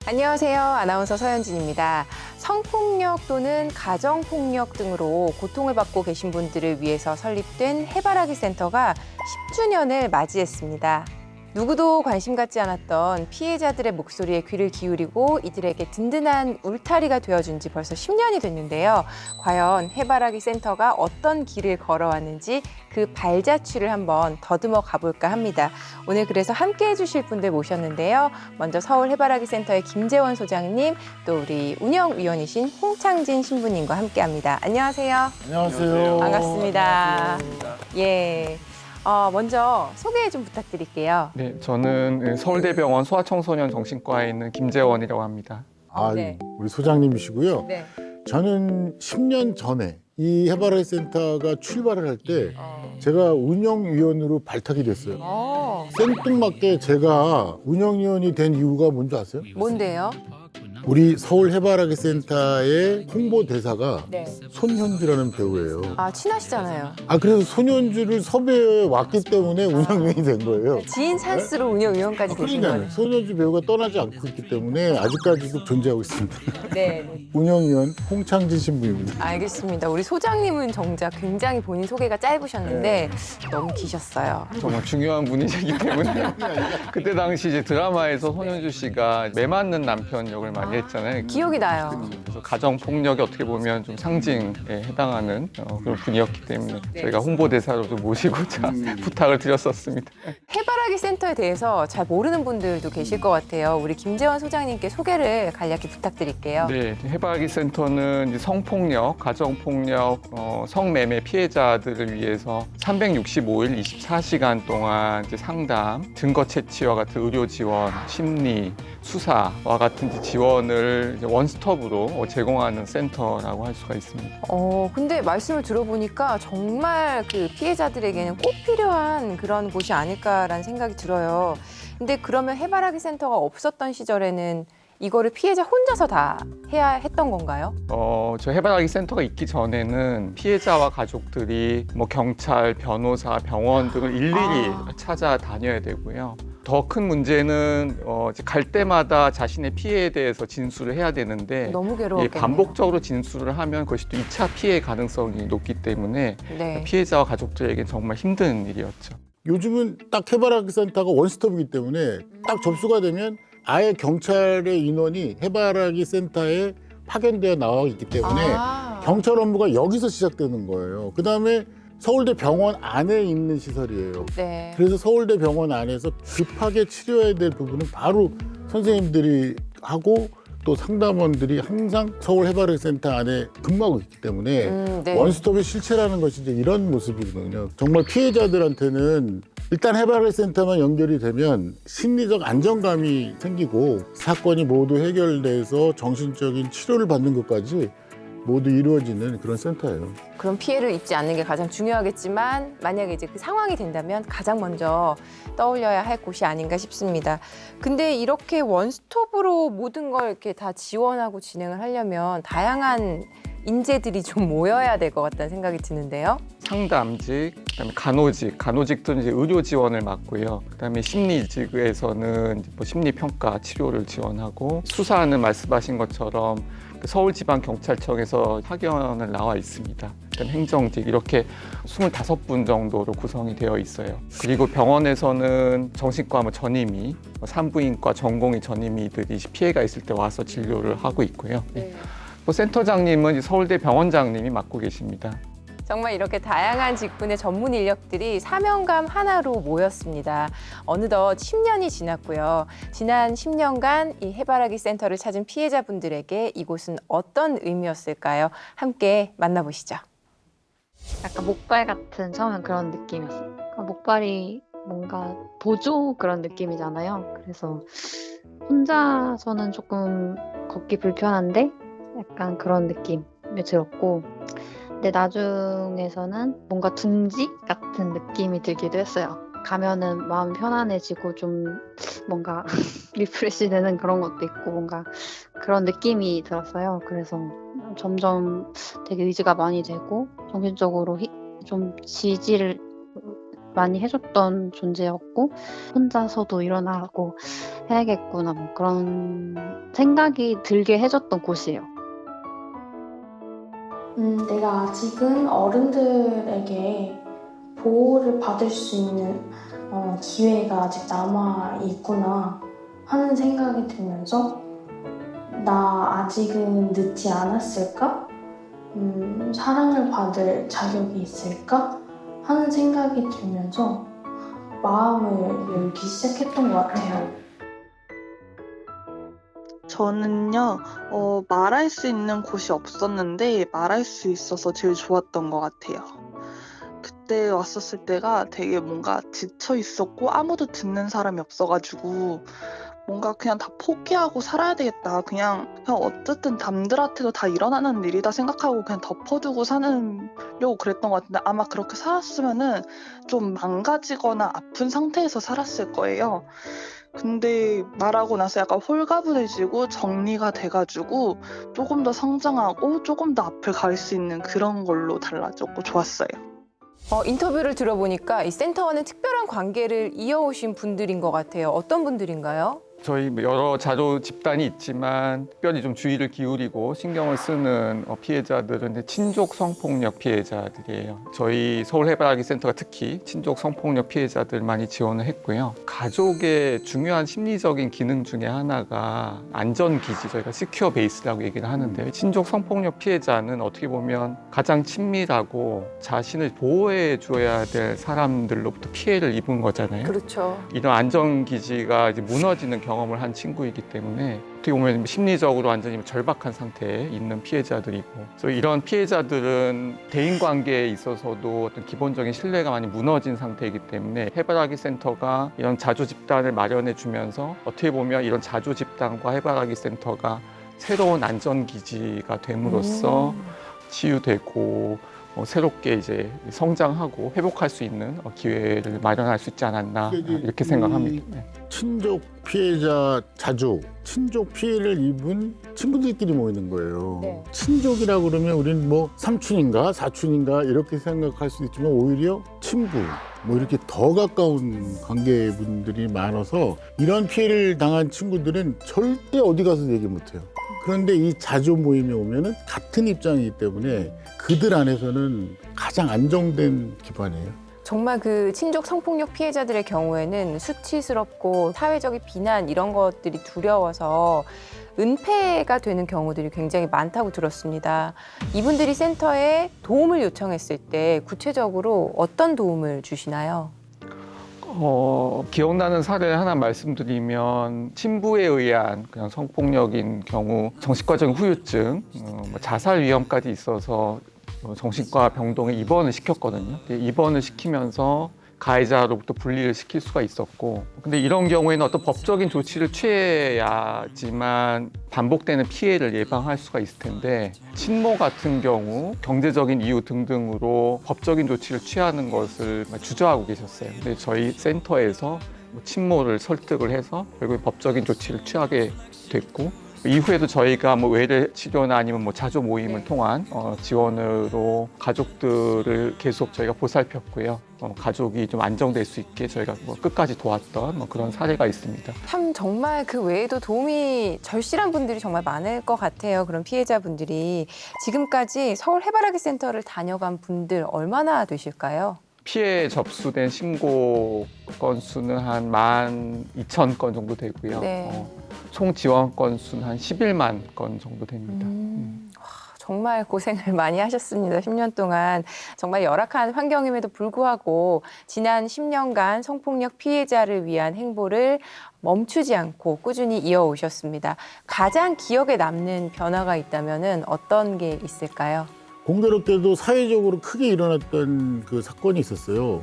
안녕하세요. 아나운서 서현진입니다. 성폭력 또는 가정폭력 등으로 고통을 받고 계신 분들을 위해서 설립된 해바라기 센터가 10주년을 맞이했습니다. 누구도 관심 갖지 않았던 피해자들의 목소리에 귀를 기울이고 이들에게 든든한 울타리가 되어준 지 벌써 10년이 됐는데요. 과연 해바라기 센터가 어떤 길을 걸어왔는지 그 발자취를 한번 더듬어 가볼까 합니다. 오늘 그래서 함께해 주실 분들 모셨는데요. 먼저 서울 해바라기 센터의 김재원 소장님, 또 우리 운영위원이신 홍창진 신부님과 함께합니다. 안녕하세요. 안녕하세요. 반갑습니다. 안녕하세요. 예. 먼저 소개 좀 부탁드릴게요. 네, 저는 서울대병원 소아청소년 정신과에 있는 김재원이라고 합니다. 네. 우리 소장님이시고요. 네. 저는 10년 전에 이 해바라기 센터가 출발을 할 때 제가 운영위원으로 발탁이 됐어요. 생뚱맞게 제가 운영위원이 된 이유가 뭔지 아세요? 뭔데요? 우리 서울 해바라기 센터의 홍보대사가 네. 손현주라는 배우예요. 친하시잖아요. 그래서 손현주를 섭외해 왔기 때문에 운영위원이 된 거예요. 지인 찬스로 운영위원까지 되신 그러니까요. 거예요. 손현주 배우가 떠나지 않고 있기 때문에 아직까지도 존재하고 있습니다. 네. 운영위원 홍창진 신부입니다. 알겠습니다. 우리 소장님은 정작 굉장히 본인 소개가 짧으셨는데 너무 기셨어요. 정말 중요한 분이시기 때문에 그때 당시 이제 드라마에서 손현주 씨가 매 맞는 남편 역을 많이 했잖아요. 기억이 나요. 그래서 가정폭력이 어떻게 보면 좀 상징에 해당하는 그런 분이었기 때문에 저희가 홍보대사로 좀 모시고자 부탁을 드렸었습니다. 해바라기 센터에 대해서 잘 모르는 분들도 계실 것 같아요. 우리 김재원 소장님께 소개를 간략히 부탁드릴게요. 네, 해바라기 센터는 이제 성폭력, 가정폭력, 성매매 피해자들을 위해서 365일 24시간 동안 이제 상담, 증거 채취와 같은 의료 지원, 심리, 수사와 같은 지원을 이제 원스톱으로 제공하는 센터라고 할 수가 있습니다. 근데 말씀을 들어보니까 정말 그 피해자들에게는 꼭 필요한 그런 곳이 아닐까라는 생각이 들어요. 근데 그러면 해바라기 센터가 없었던 시절에는 이거를 피해자 혼자서 다 해야 했던 건가요? 저 해바라기 센터가 있기 전에는 피해자와 가족들이 뭐 경찰, 변호사, 병원 등을 일일이 찾아다녀야 되고요. 더 큰 문제는 이제 갈 때마다 자신의 피해에 대해서 진술을 해야 되는데 너무 괴로웠겠네요. 반복적으로 진술을 하면 그것이 또 2차 피해 가능성이 높기 때문에 네. 피해자와 가족들에게 정말 힘든 일이었죠. 요즘은 딱 해바라기 센터가 원스톱이기 때문에 딱 접수가 되면 아예 경찰의 인원이 해바라기 센터에 파견되어 나와 있기 때문에 경찰 업무가 여기서 시작되는 거예요. 그다음에 서울대 병원 안에 있는 시설이에요. 네. 그래서 서울대 병원 안에서 급하게 치료해야 될 부분은 바로 선생님들이 하고 또 상담원들이 항상 서울 해바라기 센터 안에 근무하고 있기 때문에 네. 원스톱의 실체라는 것이 이제 이런 모습이거든요. 정말 피해자들한테는 일단 해바라기 센터만 연결이 되면 심리적 안정감이 생기고 사건이 모두 해결돼서 정신적인 치료를 받는 것까지 모두 이루어지는 그런 센터예요. 그런 피해를 입지 않는 게 가장 중요하겠지만 만약에 이제 그 상황이 된다면 가장 먼저 떠올려야 할 곳이 아닌가 싶습니다. 근데 이렇게 원스톱으로 모든 걸 이렇게 다 지원하고 진행을 하려면 다양한 인재들이 좀 모여야 될 것 같다는 생각이 드는데요. 상담직, 그다음에 간호직들은 이제 의료 지원을 맡고요. 그다음에 심리직에서는 뭐 심리평가 치료를 지원하고 수사는 말씀하신 것처럼 서울지방경찰청에서 파견을 나와 있습니다. 행정직 이렇게 25분 정도로 구성이 되어 있어요. 그리고 병원에서는 정신과 전임의, 산부인과 전공의 전임의들이 피해가 있을 때 와서 진료를 하고 있고요. 네. 센터장님은 서울대 병원장님이 맡고 계십니다. 정말 이렇게 다양한 직군의 전문 인력들이 사명감 하나로 모였습니다. 어느덧 10년이 지났고요. 지난 10년간 이 해바라기 센터를 찾은 피해자분들에게 이곳은 어떤 의미였을까요? 함께 만나보시죠. 약간 목발 같은 처음엔 그런 느낌이었어요. 그러니까 목발이 뭔가 보조 그런 느낌이잖아요. 그래서 혼자서는 조금 걷기 불편한데 약간 그런 느낌이 들었고, 근데 나중에서는 뭔가 둥지 같은 느낌이 들기도 했어요. 가면은 마음 편안해지고 좀 뭔가 리프레시 되는 그런 것도 있고 뭔가 그런 느낌이 들었어요. 그래서 점점 되게 의지가 많이 되고 정신적으로 좀 지지를 많이 해줬던 존재였고 혼자서도 일어나고 해야겠구나 뭐 그런 생각이 들게 해줬던 곳이에요. 내가 아직은 어른들에게 보호를 받을 수 있는 기회가 아직 남아 있구나 하는 생각이 들면서 나 아직은 늦지 않았을까? 사랑을 받을 자격이 있을까? 하는 생각이 들면서 마음을 열기 시작했던 것 같아요. 저는요, 말할 수 있는 곳이 없었는데 말할 수 있어서 제일 좋았던 것 같아요. 그때 왔었을 때가 되게 뭔가 지쳐 있었고 아무도 듣는 사람이 없어가지고 뭔가 그냥 다 포기하고 살아야 되겠다. 그냥 어쨌든 남들한테도 다 일어나는 일이다 생각하고 그냥 덮어두고 사려고 그랬던 것 같은데 아마 그렇게 살았으면은 좀 망가지거나 아픈 상태에서 살았을 거예요. 근데 말하고 나서 약간 홀가분해지고 정리가 돼가지고 조금 더 성장하고 조금 더 앞을 갈 수 있는 그런 걸로 달라졌고 좋았어요. 인터뷰를 들어보니까 이 센터와는 특별한 관계를 이어오신 분들인 것 같아요. 어떤 분들인가요? 저희 여러 자조 집단이 있지만 특별히 좀 주의를 기울이고 신경을 쓰는 피해자들은 이제 친족 성폭력 피해자들이에요. 저희 서울 해바라기 센터가 특히 친족 성폭력 피해자들 많이 지원을 했고요. 가족의 중요한 심리적인 기능 중에 하나가 안전기지, 저희가 시큐어 베이스라고 얘기를 하는데요. 친족 성폭력 피해자는 어떻게 보면 가장 친밀하고 자신을 보호해 줘야 될 사람들로부터 피해를 입은 거잖아요. 그렇죠. 이런 안전기지가 이제 무너지는 경험을 한 친구이기 때문에 어떻게 보면 심리적으로 완전히 절박한 상태에 있는 피해자들이고, 그래서 이런 피해자들은 대인관계에 있어서도 어떤 기본적인 신뢰가 많이 무너진 상태이기 때문에 해바라기 센터가 이런 자조 집단을 마련해 주면서 어떻게 보면 이런 자조 집단과 해바라기 센터가 새로운 안전기지가 됨으로써 치유되고 새롭게 이제 성장하고 회복할 수 있는 기회를 마련할 수 있지 않았나 이렇게 생각합니다. 네. 친족 피해자 자주 친족 피해를 입은 친구들끼리 모이는 거예요. 네. 친족이라고 그러면 우리는 뭐 삼촌인가 사촌인가 이렇게 생각할 수 있지만 오히려 친부 뭐 이렇게 더 가까운 관계분들이 많아서 이런 피해를 당한 친구들은 절대 어디 가서 얘기 못해요. 그런데 이 자조 모임에 오면은 같은 입장이기 때문에 그들 안에서는 가장 안정된 기반이에요. 정말 그 친족 성폭력 피해자들의 경우에는 수치스럽고 사회적인 비난 이런 것들이 두려워서 은폐가 되는 경우들이 굉장히 많다고 들었습니다. 이분들이 센터에 도움을 요청했을 때 구체적으로 어떤 도움을 주시나요? 기억나는 사례 하나 말씀드리면 친부에 의한 그냥 성폭력인 경우 정신과적인 후유증, 자살 위험까지 있어서 정신과 병동에 입원을 시켰거든요. 입원을 시키면서 가해자로부터 분리를 시킬 수가 있었고, 근데 이런 경우에는 어떤 법적인 조치를 취해야지만 반복되는 피해를 예방할 수가 있을 텐데 친모 같은 경우 경제적인 이유 등등으로 법적인 조치를 취하는 것을 주저하고 계셨어요. 근데 저희 센터에서 친모를 설득을 해서 결국에 법적인 조치를 취하게 됐고, 이후에도 저희가 뭐 외래 치료나 아니면 뭐 자조 모임을 통한 지원으로 가족들을 계속 저희가 보살폈고요. 가족이 좀 안정될 수 있게 저희가 뭐 끝까지 도왔던 뭐 그런 사례가 있습니다. 참 정말 그 외에도 도움이 절실한 분들이 정말 많을 것 같아요. 그런 피해자분들이. 지금까지 서울 해바라기 센터를 다녀간 분들 얼마나 되실까요? 피해 접수된 신고 건수는 한 12,000건 정도 되고요. 네. 총 지원 건수는 한 11만 건 정도 됩니다. 정말 고생을 많이 하셨습니다. 10년 동안 정말 열악한 환경임에도 불구하고 지난 10년간 성폭력 피해자를 위한 행보를 멈추지 않고 꾸준히 이어오셨습니다. 가장 기억에 남는 변화가 있다면 어떤 게 있을까요? 공교롭게도 사회적으로 크게 일어났던 그 사건이 있었어요.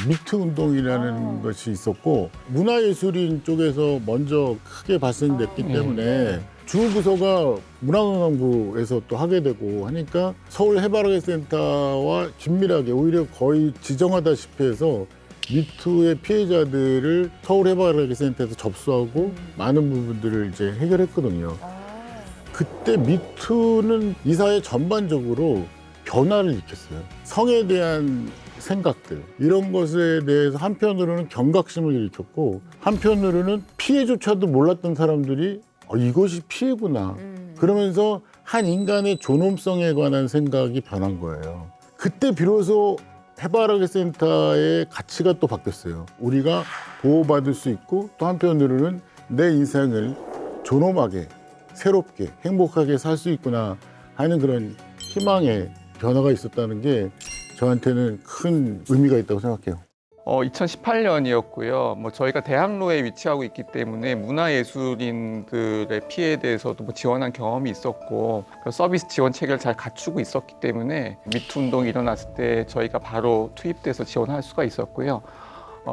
미투 운동이라는 것이 있었고 문화예술인 쪽에서 먼저 크게 발생됐기 때문에 주부서가 문화관광부에서 또 하게 되고 하니까 서울 해바라기 센터와 긴밀하게 오히려 거의 지정하다시피 해서 미투의 피해자들을 서울 해바라기 센터에서 접수하고 많은 부분들을 이제 해결했거든요. 그때 미투는 이 사회 전반적으로 변화를 일으켰어요. 성에 대한 생각들 이런 것에 대해서 한편으로는 경각심을 일으켰고 한편으로는 피해조차도 몰랐던 사람들이 이것이 피해구나. 그러면서 한 인간의 존엄성에 관한 생각이 변한 거예요. 그때 비로소 해바라기 센터의 가치가 또 바뀌었어요. 우리가 보호받을 수 있고 또 한편으로는 내 인생을 존엄하게, 새롭게, 행복하게 살 수 있구나 하는 그런 희망의 변화가 있었다는 게 저한테는 큰 의미가 있다고 생각해요. 2018년이었고요. 저희가 대학로에 위치하고 있기 때문에 문화예술인들의 피해에 대해서도 지원한 경험이 있었고 서비스 지원 체계를 잘 갖추고 있었기 때문에 미투 운동이 일어났을 때 저희가 바로 투입돼서 지원할 수가 있었고요.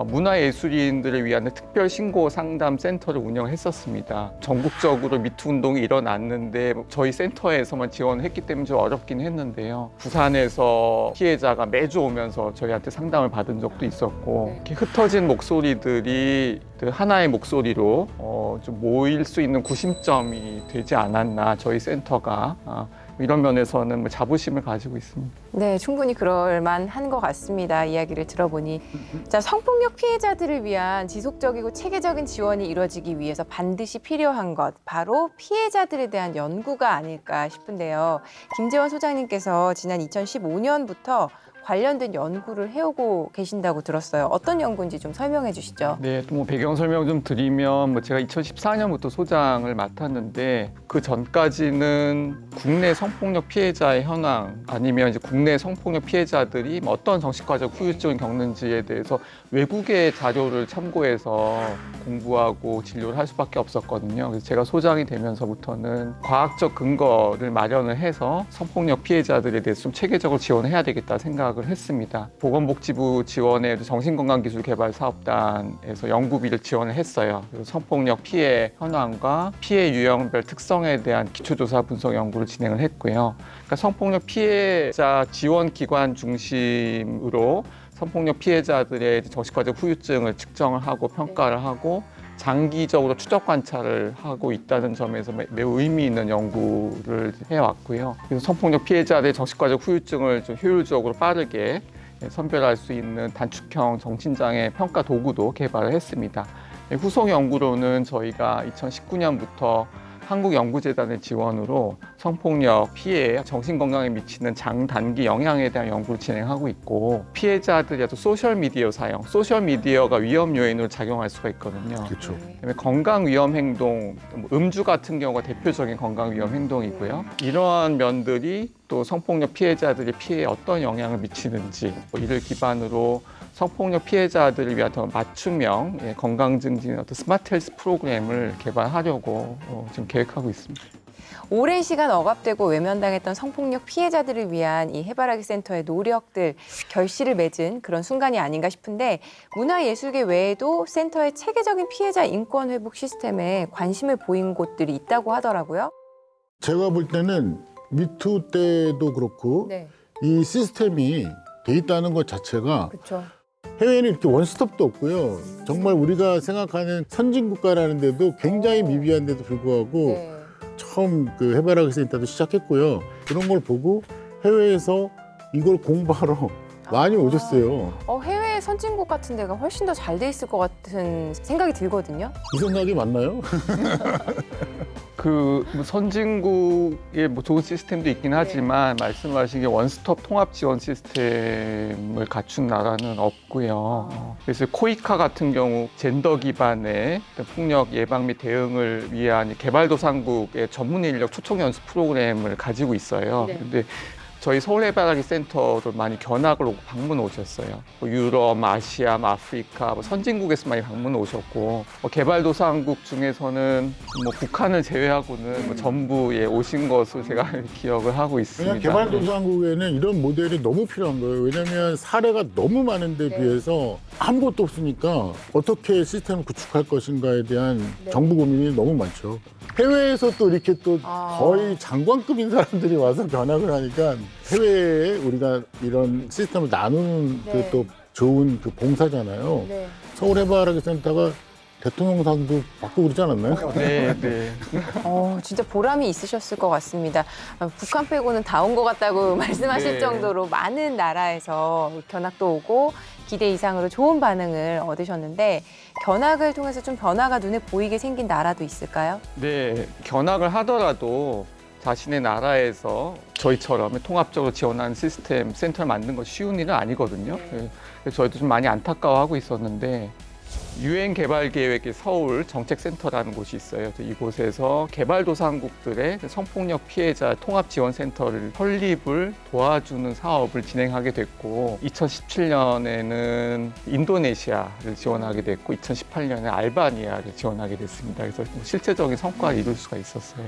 문화예술인들을 위한 특별 신고 상담 센터를 운영했었습니다. 전국적으로 미투 운동이 일어났는데 저희 센터에서만 지원했기 때문에 좀 어렵긴 했는데요. 부산에서 피해자가 매주 오면서 저희한테 상담을 받은 적도 있었고 이렇게 흩어진 목소리들이 하나의 목소리로 좀 모일 수 있는 구심점이 되지 않았나 저희 센터가 이런 면에서는 자부심을 가지고 있습니다. 네, 충분히 그럴 만한 것 같습니다. 이야기를 들어보니. 자, 성폭력 피해자들을 위한 지속적이고 체계적인 지원이 이루어지기 위해서 반드시 필요한 것, 바로 피해자들에 대한 연구가 아닐까 싶은데요. 김재원 소장님께서 지난 2015년부터 관련된 연구를 해오고 계신다고 들었어요. 어떤 연구인지 좀 설명해 주시죠. 네, 또 배경 설명 좀 드리면 제가 2014년부터 소장을 맡았는데 그 전까지는 국내 성폭력 피해자의 현황 아니면 이제 국내 성폭력 피해자들이 어떤 정신과적 후유증을 겪는지에 대해서 외국의 자료를 참고해서 공부하고 진료를 할 수밖에 없었거든요. 그래서 제가 소장이 되면서부터는 과학적 근거를 마련을 해서 성폭력 피해자들에 대해서 좀 체계적으로 지원해야 되겠다 생각을 했습니다. 보건복지부 지원에 정신건강기술개발사업단에서 연구비를 지원을 했어요. 그리고 성폭력 피해 현황과 피해 유형별 특성에 대한 기초조사 분석 연구를 진행을 했고요. 그러니까 성폭력 피해자 지원기관 중심으로 성폭력 피해자들의 정신과적 후유증을 측정을 하고 평가를 하고 장기적으로 추적 관찰을 하고 있다는 점에서 매우 의미 있는 연구를 해왔고요. 그래서 성폭력 피해자들의 정신과적 후유증을 좀 효율적으로 빠르게 선별할 수 있는 단축형 정신장애 평가 도구도 개발을 했습니다. 후속 연구로는 저희가 2019년부터 한국연구재단의 지원으로 성폭력 피해, 정신건강에 미치는 장단기 영향에 대한 연구를 진행하고 있고 피해자들이 또 소셜미디어 사용, 소셜미디어가 위험 요인으로 작용할 수가 있거든요. 그렇죠. 그다음에 건강 위험 행동, 음주 같은 경우가 대표적인 건강 위험 행동이고요. 이러한 면들이 또 성폭력 피해자들의 피해에 어떤 영향을 미치는지 이를 기반으로 성폭력 피해자들을 위한 더 맞춤형 건강 증진 어떤 스마트 헬스 프로그램을 개발하려고 지금 계획하고 있습니다. 오랜 시간 억압되고 외면당했던 성폭력 피해자들을 위한 이 해바라기 센터의 노력들, 결실을 맺은 그런 순간이 아닌가 싶은데 문화예술계 외에도 센터의 체계적인 피해자 인권 회복 시스템에 관심을 보인 곳들이 있다고 하더라고요. 제가 볼 때는 미투 때도 그렇고 네, 이 시스템이 돼 있다는 것 자체가 그렇죠. 해외에는 이렇게 원스톱도 없고요. 정말 우리가 생각하는 선진국가라는데도 굉장히 미비한데도 불구하고 네. 처음 그 해바라기 센터도 시작했고요. 그런 걸 보고 해외에서 이걸 공부하러 많이 오셨어요. 해외 선진국 같은 데가 훨씬 더 잘 돼 있을 것 같은 생각이 들거든요. 이 생각이 맞나요? 선진국의 좋은 시스템도 있긴 하지만 말씀하신 게 원스톱 통합 지원 시스템을 갖춘 나라는 없고요. 그래서 코이카 같은 경우 젠더 기반의 폭력 예방 및 대응을 위한 개발도상국의 전문 인력 초청 연수 프로그램을 가지고 있어요. 네. 근데 저희 서울 해바라기 센터도 많이 견학을 오고 방문 오셨어요. 유럽, 아시아, 아프리카, 선진국에서 많이 방문 오셨고 개발도상국 중에서는 북한을 제외하고는 전부 오신 것으로 제가 기억을 하고 있습니다. 왜냐하면 개발도상국에는 이런 모델이 너무 필요한 거예요. 왜냐하면 사례가 너무 많은데 비해서 아무것도 없으니까 어떻게 시스템을 구축할 것인가에 대한 정부 고민이 너무 많죠. 해외에서 또 이렇게 또 거의 장관급인 사람들이 와서 견학을 하니까 해외에 우리가 이런 시스템을 나누는 그 또 좋은 그 봉사잖아요. 네. 서울 해바라기 센터가 대통령상도 받고 그러지 않았나요? 네, 네. 진짜 보람이 있으셨을 것 같습니다. 북한 빼고는 다 온 것 같다고 말씀하실 네. 정도로 많은 나라에서 견학도 오고 기대 이상으로 좋은 반응을 얻으셨는데 견학을 통해서 좀 변화가 눈에 보이게 생긴 나라도 있을까요? 네, 견학을 하더라도 자신의 나라에서 저희처럼 통합적으로 지원하는 시스템, 센터를 만드는 건 쉬운 일은 아니거든요. 그래서 저희도 좀 많이 안타까워하고 있었는데 유엔 개발 계획의 서울 정책센터라는 곳이 있어요. 이곳에서 개발도상국들의 성폭력 피해자 통합 지원 센터를 설립을 도와주는 사업을 진행하게 됐고 2017년에는 인도네시아를 지원하게 됐고 2018년에 알바니아를 지원하게 됐습니다. 그래서 실제적인 성과를 이룰 수가 있었어요.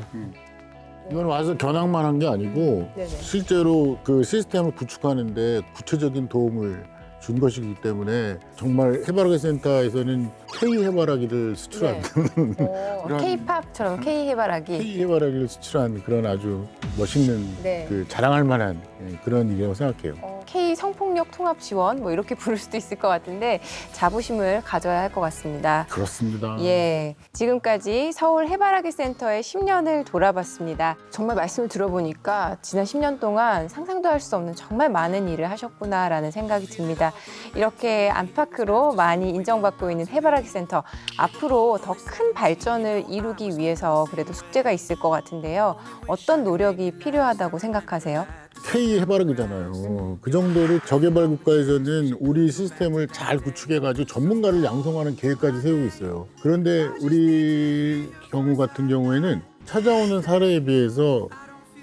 이건 와서 견학만 한 게 아니고 네네. 실제로 그 시스템을 구축하는데 구체적인 도움을 준 것이기 때문에 정말 해바라기 센터에서는 K 해바라기를 수출한 그런- K-팝처럼 K 해바라기. K 해바라기를 수출한 그런 아주 멋있는 네. 그 자랑할 만한 그런 일이라고 생각해요. K 성폭력 통합 지원 뭐 이렇게 부를 수도 있을 것 같은데 자부심을 가져야 할 것 같습니다. 그렇습니다. 예, 지금까지 서울 해바라기 센터의 10년을 돌아봤습니다. 정말 말씀을 들어보니까 지난 10년 동안 상상도 할 수 없는 정말 많은 일을 하셨구나라는 생각이 듭니다. 이렇게 안팎으로 많이 인정받고 있는 해바라기 센터, 앞으로 더 큰 발전을 이루기 위해서 그래도 숙제가 있을 것 같은데요. 어떤 노력이 필요하다고 생각하세요? K 해바라기잖아요. 그 정도로 저개발 국가에서는 우리 시스템을 잘 구축해가지고 전문가를 양성하는 계획까지 세우고 있어요. 그런데 우리 경우 같은 경우에는 찾아오는 사례에 비해서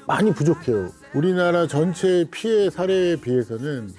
많이 부족해요. 우리나라 전체 피해 사례에 비해서는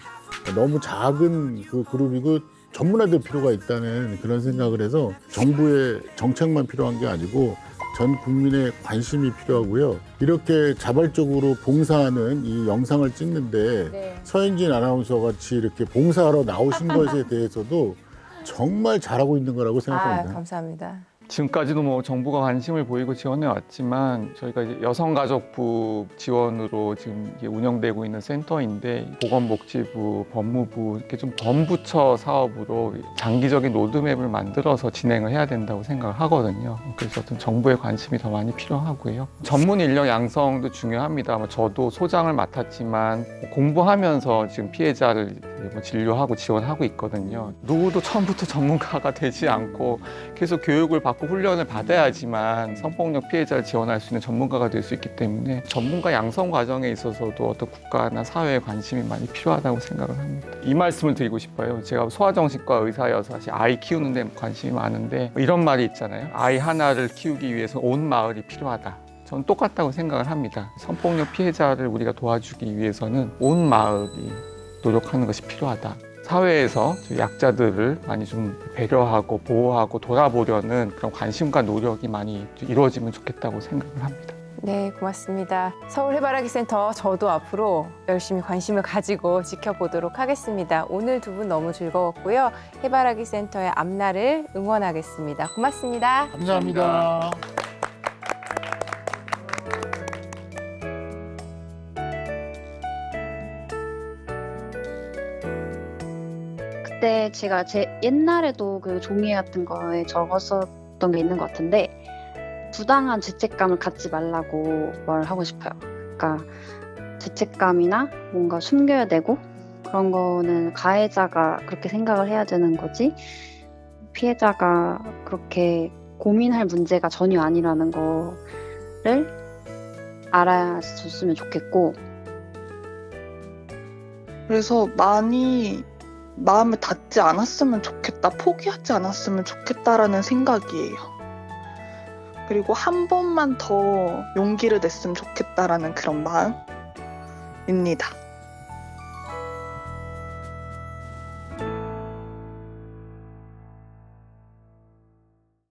너무 작은 그 그룹이고 전문화될 필요가 있다는 그런 생각을 해서 정부의 정책만 필요한 게 아니고 전 국민의 관심이 필요하고요. 이렇게 자발적으로 봉사하는 이 영상을 찍는데 네. 서현진 아나운서 같이 이렇게 봉사하러 나오신 것에 대해서도 정말 잘하고 있는 거라고 생각합니다. 감사합니다. 지금까지도 뭐 정부가 관심을 보이고 지원해 왔지만 저희가 이제 여성가족부 지원으로 지금 이게 운영되고 있는 센터인데 보건복지부, 법무부 이렇게 좀 범부처 사업으로 장기적인 로드맵을 만들어서 진행을 해야 된다고 생각을 하거든요. 그래서 어떤 정부의 관심이 더 많이 필요하고요. 전문 인력 양성도 중요합니다. 뭐 저도 소장을 맡았지만 공부하면서 지금 피해자를 뭐 진료하고 지원하고 있거든요. 누구도 처음부터 전문가가 되지 않고 계속 교육을 받고 훈련을 받아야지만 성폭력 피해자를 지원할 수 있는 전문가가 될 수 있기 때문에 전문가 양성 과정에 있어서도 어떤 국가나 사회의 관심이 많이 필요하다고 생각을 합니다. 이 말씀을 드리고 싶어요. 제가 소아정신과 의사여서 사실 아이 키우는 데 관심이 많은데 이런 말이 있잖아요. 아이 하나를 키우기 위해서 온 마을이 필요하다. 저는 똑같다고 생각을 합니다. 성폭력 피해자를 우리가 도와주기 위해서는 온 마을이 노력하는 것이 필요하다. 사회에서 약자들을 많이 좀 배려하고 보호하고 돌아보려는 그런 관심과 노력이 많이 이루어지면 좋겠다고 생각을 합니다. 네, 고맙습니다. 서울 해바라기 센터 저도 앞으로 열심히 관심을 가지고 지켜보도록 하겠습니다. 오늘 두 분 너무 즐거웠고요. 해바라기 센터의 앞날을 응원하겠습니다. 고맙습니다. 감사합니다. 그때 제가 제 옛날에도 그 종이 같은 거에 적었었던 게 있는 것 같은데 부당한 죄책감을 갖지 말라고 말하고 싶어요. 그러니까 죄책감이나 뭔가 숨겨야 되고 그런 거는 가해자가 그렇게 생각을 해야 되는 거지 피해자가 그렇게 고민할 문제가 전혀 아니라는 거를 알아줬으면 좋겠고 그래서 많이 마음을 닫지 않았으면 좋겠다, 포기하지 않았으면 좋겠다라는 생각이에요. 그리고 한 번만 더 용기를 냈으면 좋겠다라는 그런 마음입니다.